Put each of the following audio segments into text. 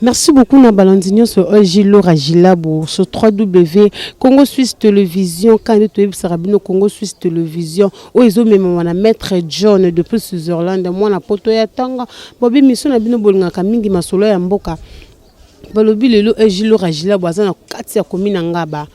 Merci beaucoup na balandinho sur Gilo Ragilabo sur 3W Congo Suisse Télévision quand tu es Sarabino Congo Suisse Télévision où ils ont même wana maître John depuis Switzerland moi na poto ya tanga bobi mission na bino bolingaka mingi masolo ya mboka balobi lelo Gilo Ragilabo azana kati ya commune ngaba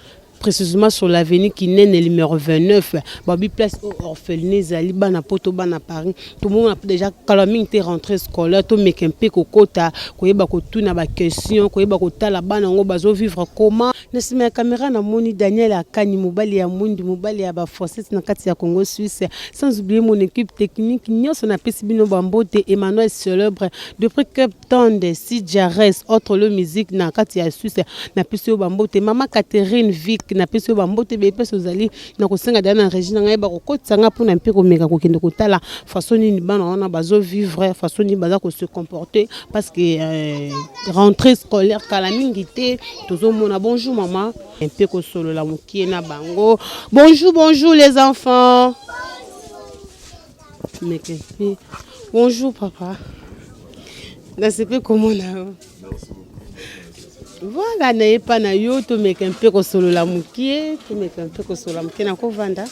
précisément sur l'avenue qui n'est le numéro 29 babi place orphelinat zali bana poto bana Paris tout le monde a déjà calaming te rentrée scolaire to mekempe kokota koyeba kotuna ba question koyeba kotala bana ngo bazo vivre comment nesima ya caméra na moni Daniel Akani mobali ya mundi mobali ya ba forces na kati ya Congo Suisse sans oublier mon équipe technique nyos na pesi bino bambote Emmanuel Célèbre depuis Cape Town de Sidjares autre le musique na kati ya Suisse na pesi bambote Mama Catherine Vic na peso bambote be peso zali na kosenga dana Regina ngai ba kokotanga pona mpe ko meka kokende kotala façon ni bana wana bazo vivre façon ni baza ko se comporter parce que rentrée scolaire kala mingi te tozo mona bonjour maman un peu ko solo la mukie na bango bonjour les enfants meke bonjour papa na sepe comment na voilà na pas na yo to meka un peu ko solo la mukie to meka un peu ko solo la mukie na ko vanda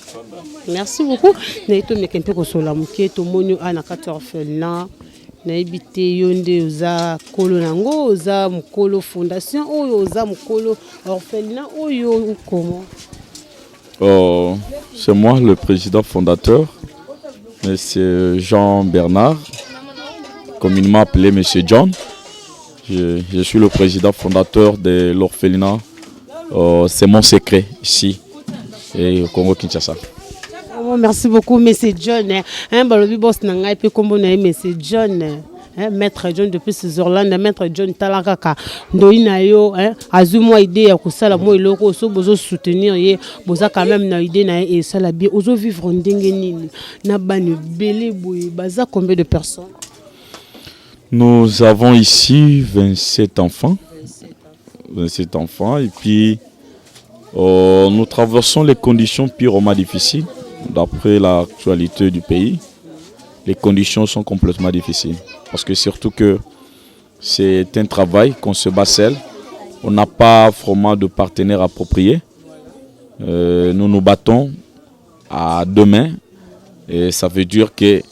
merci beaucoup na to meka un peu ko solo la mukie to monyo ana 14 felna na ibite yonde oza kolo nango oza mukolo fondation oyo oza mukolo orphelinat oyo comment c'est moi le président fondateur monsieur Jean Bernard communément appelé monsieur John. Je suis le président fondateur de l'orphelinat. C'est mon secret ici, au Congo-Kinshasa. Oh, merci beaucoup, M. John. M. John. Maître John depuis Switzerland, Maître John Talakaka. Ndoina yo, azumwa idée ya kusala mo iloko so bozo soutenir ye, boza quand même na idée na et ça la bien. Ozo vivre ndenge nini. Na bani belé boye, baza combien de personnes? Nous avons ici 27 enfants. 27 enfants. Et puis, nous traversons les conditions purement difficiles. D'après l'actualité du pays, les conditions sont complètement difficiles. Parce que surtout que c'est un travail qu'on se bat seul. On n'a pas vraiment de partenaires appropriés. Nous nous battons à deux mains. Et ça veut dire que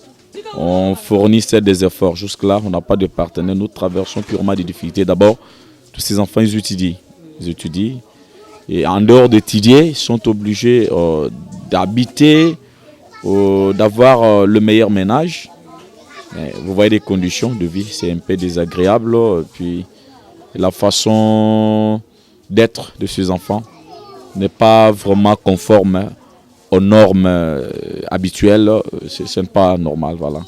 on fournissait des efforts. Jusque-là, on n'a pas de partenaire. Nous traversons purement des difficultés. D'abord, tous ces enfants, ils étudient. Et en dehors d'étudier, ils sont obligés d'habiter, d'avoir le meilleur ménage. Mais vous voyez les conditions de vie, c'est un peu désagréable. Puis la façon d'être de ces enfants n'est pas vraiment conforme aux normes habituelles, c'est pas normal, voilà.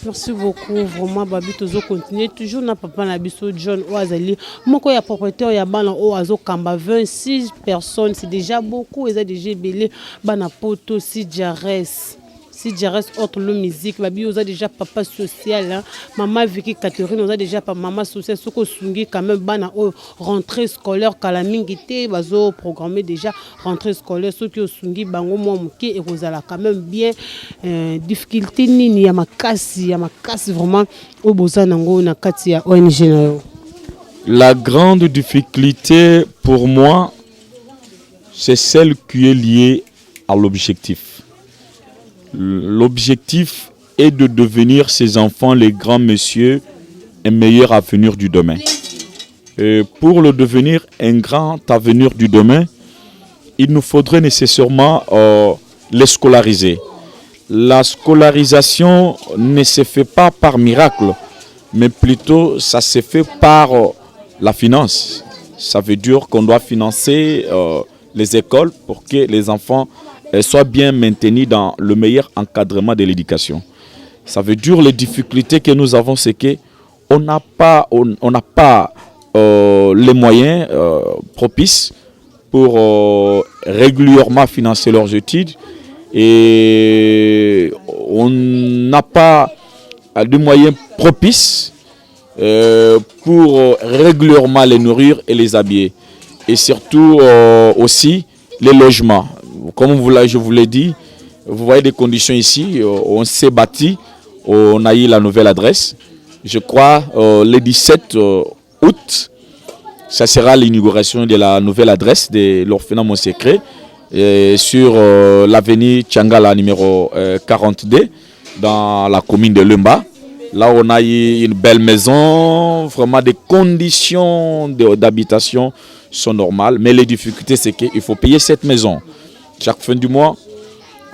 Merci beaucoup, vraiment babi tozo continuer toujours na papa na biso John Oazali moko ya propriétaire ya bana oazo kamba 26 personnes, c'est déjà beaucoup, ils ont déjà belé bana poto si Jares. Si Jares autre le musique, babi oza déjà papa social, hein. Maman Vicky Catherine oza déjà papa maman social, soko sungi quand même bana o rentrée scolaire kala mingité bazo programmer déjà rentrée scolaire soko sungi bango mo muke et kozala quand même bien difficulté nini ya makasi vraiment o boza nango na kati ya ONG na yo. La grande difficulté pour moi c'est celle qui est liée à l'objectif. L'objectif est de devenir ces enfants, les grands messieurs, un meilleur avenir du demain. Et pour le devenir un grand avenir du demain, il nous faudrait nécessairement les scolariser. La scolarisation ne se fait pas par miracle, mais plutôt ça se fait par la finance. Ça veut dire qu'on doit financer les écoles pour que les enfants soient bien maintenus dans le meilleur encadrement de l'éducation. Ça veut dire les difficultés que nous avons, c'est qu'on n'a pas les moyens propices pour régulièrement financer leurs études et on n'a pas de moyens propices pour régulièrement les nourrir et les habiller. Et surtout aussi les logements. Comme je vous l'ai dit, vous voyez des conditions ici, on s'est bâti, on a eu la nouvelle adresse. Je crois les 17, août, ça sera l'inauguration de la nouvelle adresse de l'orphelinat Mon Secret sur l'avenue Tchangala numéro 42 dans la commune de Lemba. Là, on a eu une belle maison, vraiment des conditions d'habitation sont normales, mais les difficultés, c'est qu'il faut payer cette maison. Chaque fin du mois,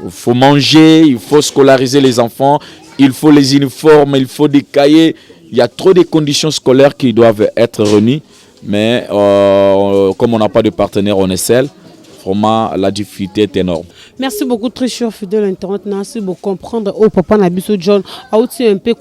il faut manger, il faut scolariser les enfants, il faut les uniformes, il faut des cahiers. Il y a trop de conditions scolaires qui doivent être remises, mais comme on n'a pas de partenaire, on est seul. Vraiment, la difficulté est énorme. Merci beaucoup, très cher fidèle internet. Merci beaucoup comprendre. Oh, papa Nabiso John a aussi un peu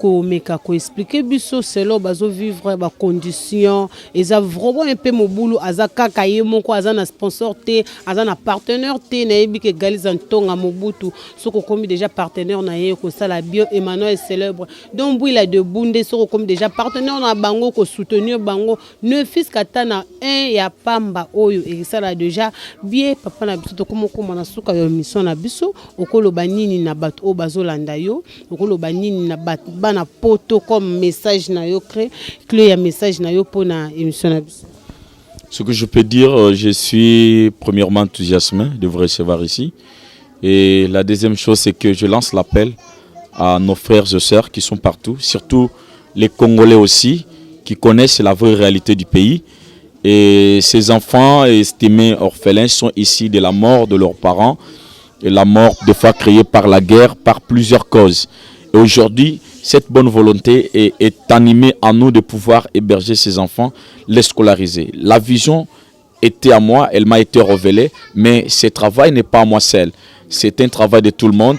expliquer biso c'est là bazo vivre ba conditions et ça vraiment un peu mon boulot azaka kaye moko azana sponsor te azana partenaire te na yebi ke galiza ntonga mobutu soko comme déjà partenaire na ye ko sala bio Emmanuel célèbre donc il a de bunde soko comme déjà partenaire na bango ko soutenir bango ne fils katana un ya pamba oyo et ça là déjà bien papa Nabiso to comme na suka yo mission na biso okoloba nini na bato o bazolanda yo okoloba nini na bato bana poto comme message na yo clé ya message na yo pour na émission na biso. Ce que je peux dire, je suis premièrement enthousiasmé de vous recevoir ici. Et la deuxième chose, c'est que je lance l'appel à nos frères et sœurs qui sont partout, surtout les Congolais aussi, qui connaissent la vraie réalité du pays. Et ces enfants estimés orphelins sont ici de la mort de leurs parents, et la mort des fois créée par la guerre, par plusieurs causes. Et aujourd'hui, cette bonne volonté est animée en nous de pouvoir héberger ces enfants, les scolariser. La vision était à moi, elle m'a été révélée, mais ce travail n'est pas à moi seul. C'est un travail de tout le monde.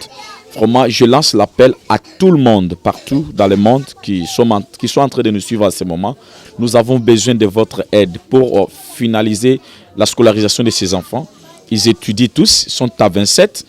Vraiment, je lance l'appel à tout le monde, partout dans le monde, qui sont en train de nous suivre à ce moment. Nous avons besoin de votre aide pour finaliser la scolarisation de ces enfants. Ils étudient tous, ils sont à 27.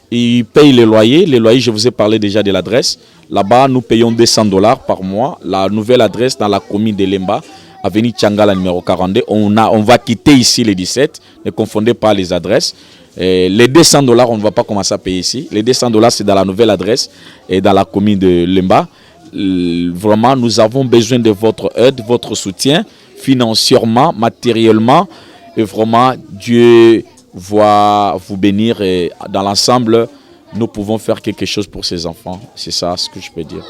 Ils payent les loyers. Les loyers, je vous ai parlé déjà de l'adresse. Là-bas, nous payons $200 par mois. La nouvelle adresse dans la commune de Lemba, avenue Tchangala numéro 42. On va quitter ici les 17. Ne confondez pas les adresses. Les $200, on ne va pas commencer à payer ici. Les $200, c'est dans la nouvelle adresse et dans la commune de Lemba. Vraiment, nous avons besoin de votre aide, votre soutien, financièrement, matériellement. Et vraiment, Dieu va vous bénir et dans l'ensemble, nous pouvons faire quelque chose pour ces enfants. C'est ça ce que je peux dire.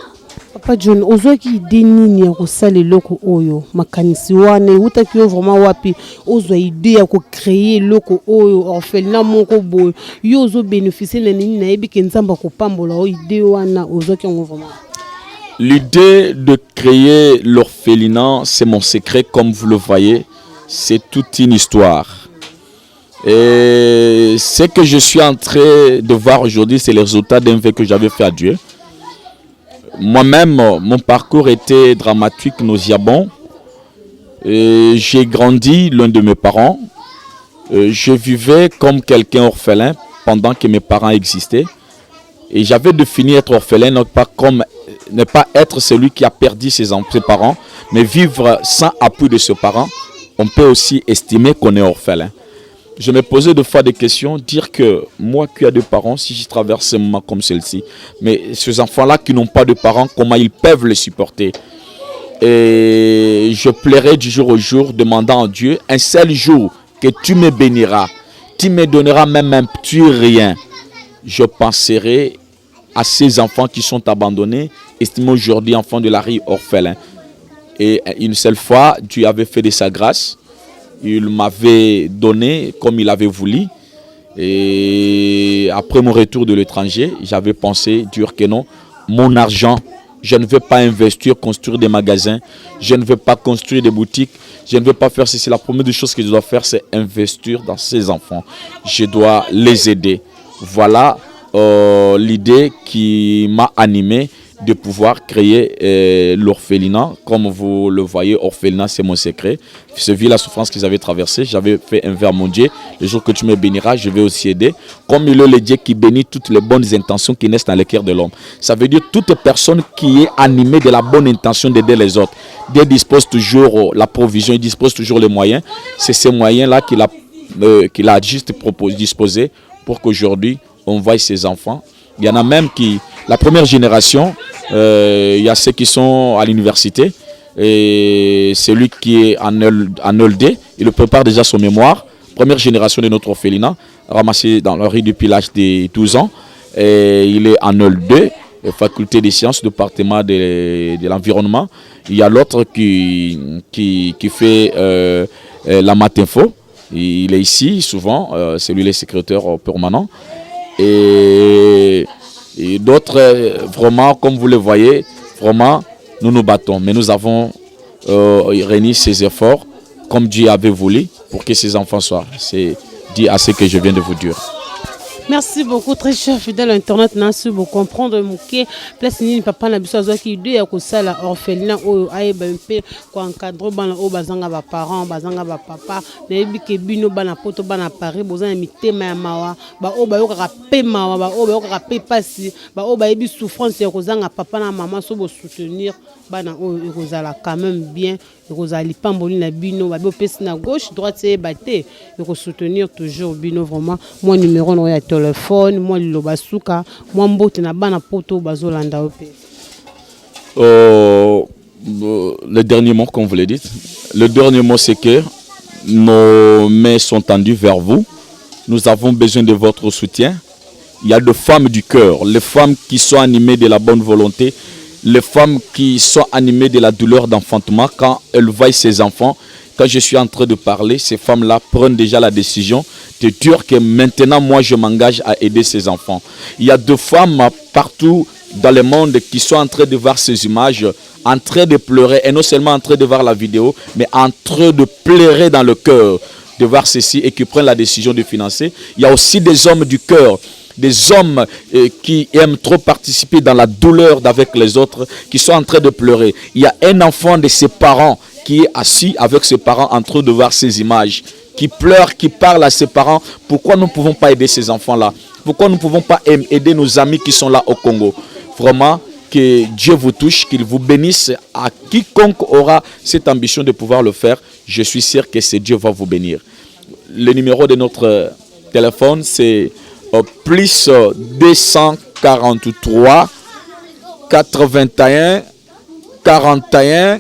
Papa John, ozoki denini ya kosala loko oyo makanisi wana utaki yo vraiment wapi ozo idée ya ko créer loko oyo orphelinat moko boyo yo ozo bénéficier na nini na yebi ke nzamba ko pambola o idée wana ozoki ngo vraiment. L'idée de créer l'orphelinat, c'est mon secret comme vous le voyez, c'est toute une histoire. Et ce que je suis en train de voir aujourd'hui, c'est le résultat d'un vœu que j'avais fait à Dieu. Moi-même, mon parcours était dramatique, nauséabond. J'ai grandi loin de mes parents. Je vivais comme quelqu'un orphelin pendant que mes parents existaient. Et j'avais défini être orphelin, ne pas être celui qui a perdu ses parents, mais vivre sans appui de ses parents. On peut aussi estimer qu'on est orphelin. Je me posais deux fois des questions, dire que moi qui ai des parents, si je traverse un moment comme celle-ci, mais ces enfants-là qui n'ont pas de parents, comment ils peuvent les supporter? Et je plairais du jour au jour, demandant à Dieu, un seul jour que tu me béniras, tu me donneras même un petit rien. Je penserai à ces enfants qui sont abandonnés, estimés aujourd'hui enfants de la rue orphelins. Et une seule fois, Dieu avait fait de sa grâce. Il m'avait donné comme il avait voulu. Et après mon retour de l'étranger, j'avais pensé, dire que non, mon argent, je ne veux pas investir, construire des magasins. Je ne veux pas construire des boutiques. Je ne veux pas faire ceci. La première des choses que je dois faire, c'est investir dans ces enfants. Je dois les aider. Voilà l'idée qui m'a animé de pouvoir créer l'orphelinat. Comme vous le voyez, orphelinat, c'est mon secret. Je vis la souffrance qu'ils avaient traversée. J'avais fait un vers mon Dieu. Le jour que tu me béniras, je vais aussi aider. Comme il est le Dieu qui bénit toutes les bonnes intentions qui naissent dans le cœur de l'homme. Ça veut dire toute personne qui est animée de la bonne intention d'aider les autres. Dieu dispose toujours la provision, il dispose toujours les moyens. C'est ces moyens-là qu'il a juste disposé pour qu'aujourd'hui, on voie ces enfants. Il y en a même qui... La première génération, il y a ceux qui sont à l'université. Et celui qui est en LD, il prépare déjà son mémoire. Première génération de notre orphelinat, ramassé dans la rue depuis l'âge de 12 ans. Et il est en LD, faculté des sciences, département de l'environnement. Il y a l'autre qui fait la matinfo. Il est ici souvent, c'est lui le secrétaire permanent. Et d'autres, vraiment, comme vous le voyez, vraiment, nous nous battons. Mais nous avons réuni ces efforts comme Dieu avait voulu pour que ces enfants soient. C'est dit à ce que je viens de vous dire. Merci beaucoup, très cher fidèle internet. Merci beaucoup comprendre que place ni papa na biso azwaki idée ya kosala orphelinat oyo ayeba mpe ko encadrer bana oyo bazanga ba parents bazanga ba papa na yebi ke bino bana poto bana Paris bozana mitema ya mawa ba oyo bayokaka pe mawa ba oyo bayokaka pe pasi ba oyo bayebi souffrance ya kozanga papa na maman so bo soutenir bana oyo ekozala quand même bien ekozala lipamboli na bino ba bopesi na gauche droite yeba te ekosoutenir toujours bino vraiment moi numéro no ya téléphone, moi liloba suka, moi mbote na bana poto bazolanda ope. Le dernier mot, comme vous le dites, le dernier mot c'est que nos mains sont tendues vers vous. Nous avons besoin de votre soutien. Il y a des femmes du cœur, les femmes qui sont animées de la bonne volonté, les femmes qui sont animées de la douleur d'enfantement quand elles voient ces enfants. Quand je suis en train de parler, ces femmes-là prennent déjà la décision de dire que maintenant, moi, je m'engage à aider ces enfants. Il y a deux femmes partout dans le monde qui sont en train de voir ces images, en train de pleurer, et non seulement en train de voir la vidéo, mais en train de pleurer dans le cœur de voir ceci et qui prennent la décision de financer. Il y a aussi des hommes du cœur, des hommes qui aiment trop participer dans la douleur d'avec les autres, qui sont en train de pleurer. Il y a un enfant de ses parents qui est assis avec ses parents en train de voir ces images, qui pleure, qui parle à ses parents. Pourquoi nous ne pouvons pas aider ces enfants-là? Pourquoi nous ne pouvons pas aider nos amis qui sont là au Congo? Vraiment, que Dieu vous touche, qu'il vous bénisse. À quiconque aura cette ambition de pouvoir le faire, je suis sûr que c'est Dieu va vous bénir. Le numéro de notre téléphone, c'est plus 243 81 41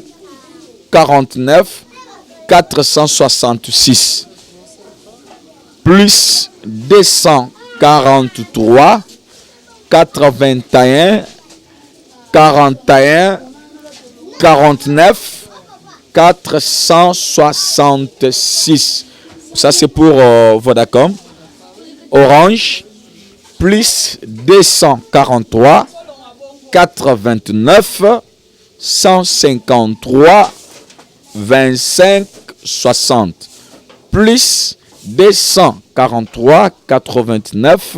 49 466. Plus 243 81 41 49 466. Ça c'est pour Vodacom. Orange, plus 243 89 153 25 60. Plus 243 89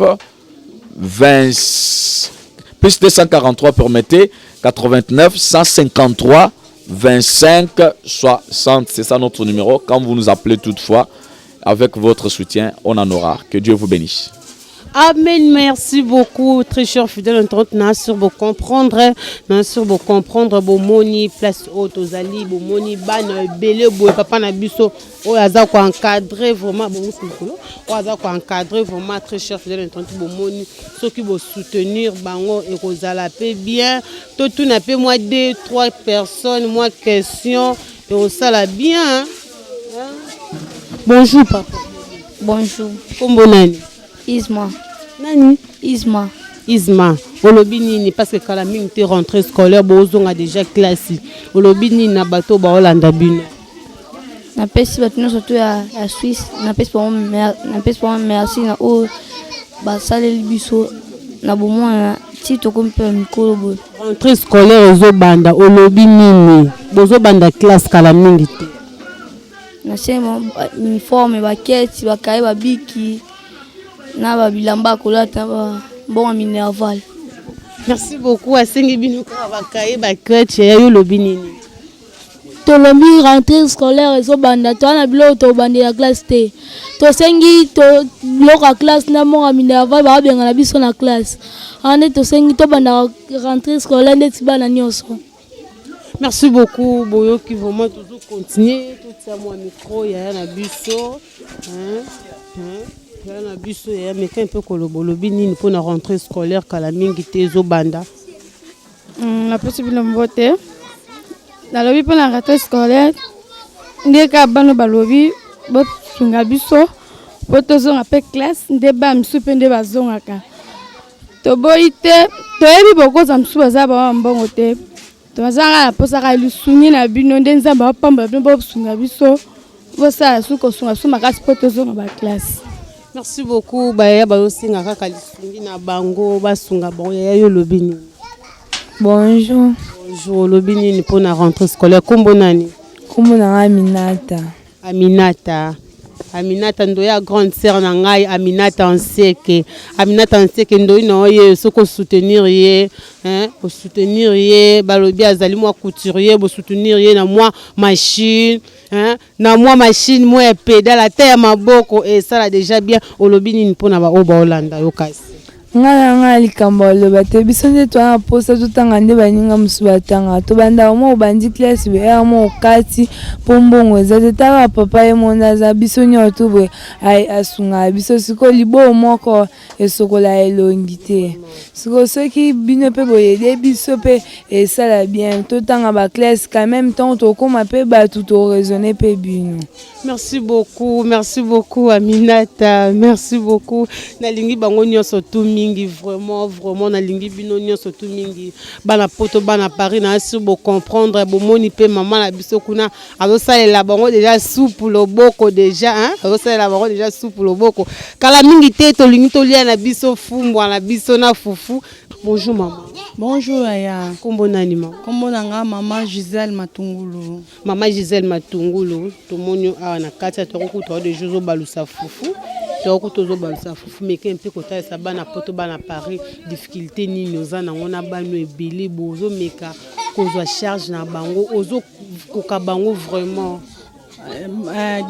20. Plus 243, permettez, 89 153 25 60. C'est ça notre numéro. Quand vous nous appelez toutefois, avec votre soutien, on en aura. Que Dieu vous bénisse. Amen, merci beaucoup, très cher fidèle internaute. Nassur vous comprendre, bon moni place haute aux ali, bon moni ban belé boy papa na biso, o aza ko encadrer vraiment bon solo, o aza ko encadrer vraiment très cher fidèle internaute bon moni, ceux qui vont soutenir bango et kozala pe bien, tout na pe moi 2 3 personnes, moi question et on sala bien. Bonjour papa. Bonjour. Kombo nani? Isma. Nani? Isma. Isma. Olobi nini parce que quand la mine te rentrée scolaire bozonga déjà classe. Olobi nini na bato ba Holanda bino. Na pesi bato no surtout ya Suisse. Na pesi pas merci na o ba saleli biso na bomona ti to kompe mikolo bo. Rentrée scolaire ezo banda olobi nini? Bozo banda classe kala mingi te. Na sema uniforme ba keti ba kai ba biki. Na ba bilamba kolata ba bon minerval. Merci beaucoup à Sengi bino ka ba kai ba keti ya yo lobi nini? Tolobi rentrée scolaire ezo banda to na bilo to bandi ya classe te. To sengi to bloka classe na mo minerval ba benga na biso na classe. Ane to sengi to banda rentrée scolaire net bana nyonso. Merci beaucoup boyo qui vraiment toujours continuer tout ça moi micro ya na biso ya na biso ya meka un peu kolobolobi nini pour la rentrée scolaire kala mingi te zo banda na possible mbote na lobi pour la rentrée scolaire ndeka bano balobi bo sunga biso po tozonga pe classe nde ba misu pe nde bazongaka toboyi te toyebi bokoza misu baza ba mbongo te tozanga posaka lusungi na bino nde nzamba bapamba bino bosunga biso bosala suko sunga biso makasi po tozonga ba classe. Merci beaucoup baya bayosinga kaka lusungi na bango basunga bango ya yo lobi nini? Bonjour. Bonjour, lobi nini pour la rentrée scolaire kombo nani? Kombo na Aminata. Aminata ndoya grande sœur na ngai Aminata Nseke. Aminata Nseke ndoyi na ye soko soutenir ye, pour soutenir ye balobi azali moi couturier, pour soutenir ye na moi machine, na moi machine moi pédale terre maboko et ça là déjà bien olobi nini pona ba oba Holanda yo kasi. Nga likambo loba te biso nde twana posa tutanga nde baninga musu batanga to banda mo bandi classe be mo kati pombongo ezate tala papa ye monda za biso nyoto bwe ai asunga biso siko libo moko esokola elongi te siko soki bino pe boyede biso pe esala bien totanga ba classe quand même temps to koma pe ba tout raisonner pe bino. Merci beaucoup Aminata, merci beaucoup. Nalingi bango nyonso tout mingi vraiment nalingi bino nyonso tout mingi. Bana poto bana Paris na si bo comprendre bo moni pe maman la biso kuna azo salela bango déjà soupe le boko déjà azo salela bango déjà soupe le boko. Kala mingi te to lingi to lia na biso fumbwa na biso na fufu. Bonjour maman. Bonjour Aya. Kombo nani maman? Kombo nanga maman Gisèle Matungulu. Maman Gisèle Matungulu, to monyo a na kati to ko to de jozo balusa fufu. To ko to zo balusa fufu mais ke mpe kota sa bana poto bana Paris difficulté ni noza na ngona bano ebele bozo meka kozwa charge na bango ozo koka bango vraiment.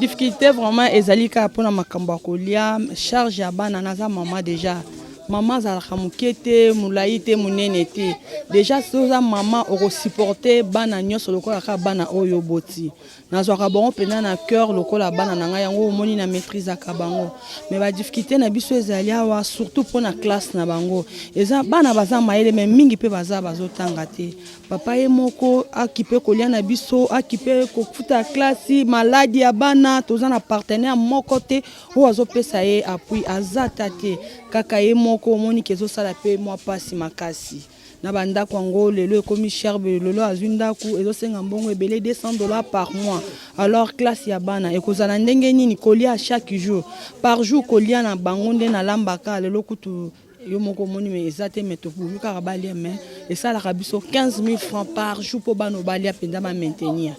Difficulté vraiment ezalika pona makambo kolia charge ya bana naza maman déjà. Maman zalaka mukete mulaite munene te déjà soza maman oko supporter bana nyonso lokola ka bana oyo boti nazwaka bango pena na cœur lokola bana nanga yango omoni na maîtrise aka bango mais ba difficulté na biso ezali awa surtout pour na classe na bango eza bana baza maele mais mingi pe baza bazotanga te papa ye moko akipe kolia na biso akipe kofuta classe maladie ya bana toza na partenaire moko te o azopesa ye appui azata te kaka ye moko omoni kezo sala pe moi pasi makasi na banda kwango lelo ekomi cher lelo azundaku ezo senga mbongo ebele $200 par mois alors classe ya bana ekozala ndenge nini kolia chaque jour par jour kolia na bango nde na lambaka lelo kutu yo moko moni mais ezate meto pour ka balia mais et ça la rabiso 15 000 francs par jour pour bano balia penda ma maintenir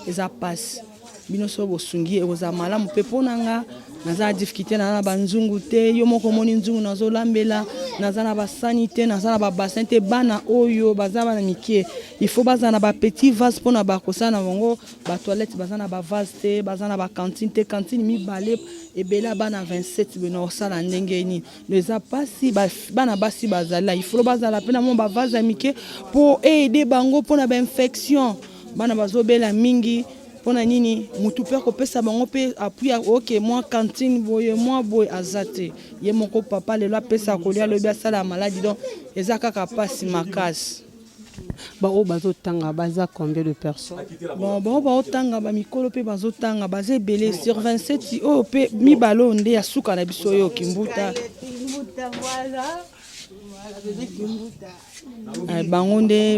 eza passe bino so bosungi ekoza malamu pe ponanga naza difficulté na banzungu te yo moko moni nzungu nazo lambela naza na ba sanité naza na ba bassin te bana oyo baza bana mikie il faut baza na ba petit vase pona ba kosana bango ba toilette baza na ba vase te baza na ba cantine te cantine mi balé ebela bana 27 bino sala ndenge ni les apasi bana basi bazala il faut bazala pena mo ba vase mikie pour aider bango pona ba infection bana bazobela mingi pona nini mutu pe ko pesa bango pe appui OK moi cantine boye moi boy azate ye moko papa le la pesa ko lia le bia sala maladie donc ezaka ka pasi makasi ba o bazotanga baza combien de personnes bon ba otanga ba mikolo pe bazotanga baza belé sur 27 o pe mi balo nde ya suka na biso yo kimbuta voilà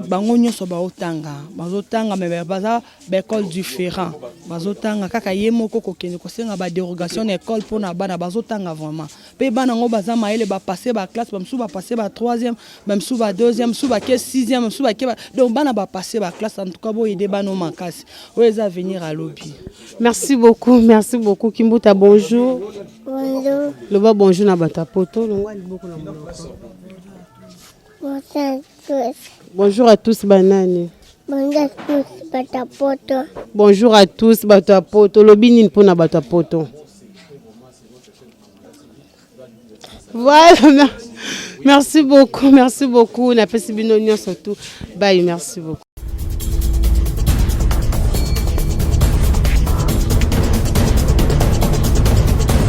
bango nyonso bazotanga mais baza école différent bazotanga kaka ye moko kokende kosenga ba dérogation na école pona bana bazotanga vraiment pe bana ngo baza maele ba passer ba classe ba msu ba passer ba 3e même sous ba 2e msu ba 6e msu ba donc bana ba passer ba classe en tout cas bo aider bana makasi o eza venir à lobby. Merci beaucoup Kimbuta. Bonjour le bonjour na batapoto longwa liboko na monoko. Bonjour à tous banani. Bonjour à tous batapoto lobi nini pona batapoto. Voilà, merci beaucoup na pesi bino nyonso tout. Bye, merci beaucoup.